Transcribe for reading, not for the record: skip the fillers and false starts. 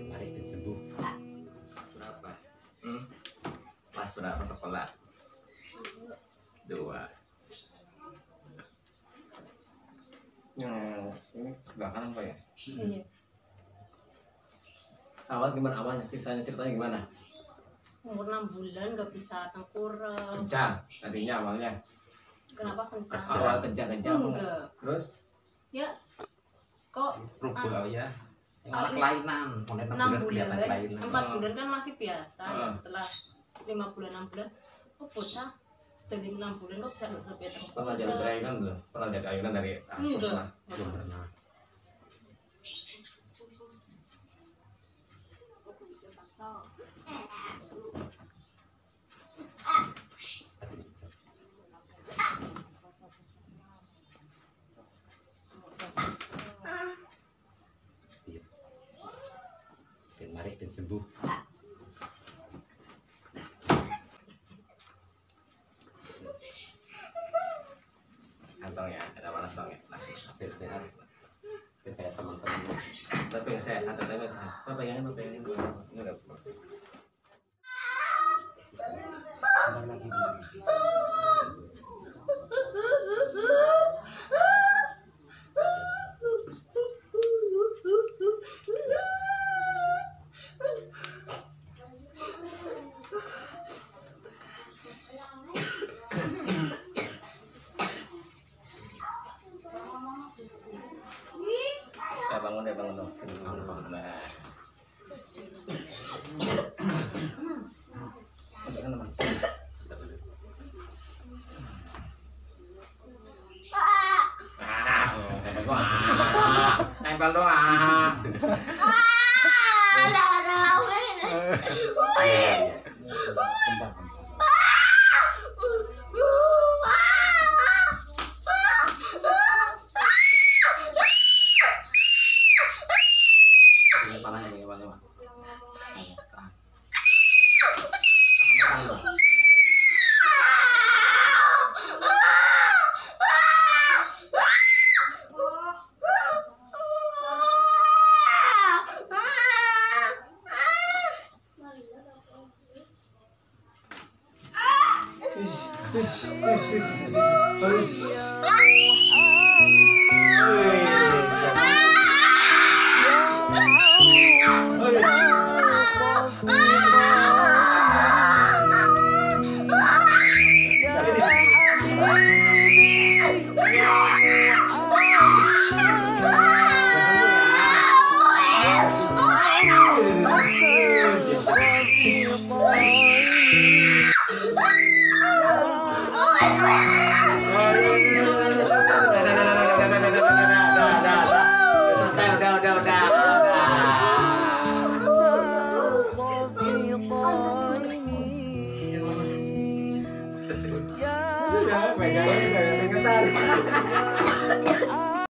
Mari kita sembuh. Berapa? Pas berapa sekolah? 2. Ini sebelah kanan Pak ya? Iya. Awal gimana awalnya? Kisahnya ceritanya gimana? Umur 6 bulan nggak bisa tengkurap. Kencang tadinya awalnya. Kenapa kencang? Awal kencang-kencang. Enggak. Terus? Ya, kok Rubah ya. Yang kelainan, 6 bulan, kelainan. 4 bulan kan masih biasa. Ah. Setelah 5 bulan, 6 bulan, kok bocah sudah 5 bulan kok bisa lebih Pernah jadi tengkurap? ayunan belum? Pernah jadi ayunan dari Enggak. Belum pernah. Dan mari dan sembuh. kantong ya, ada panas banget. Nah, Biar sehat. Biar kayak teman-teman. tapi nggak sehat, tapi nggak sehat. Apa pengen ini nggak apa. Bangun deh, bangun dong. Nah. Tempel doang. Ini palanya ini palanya. Udah.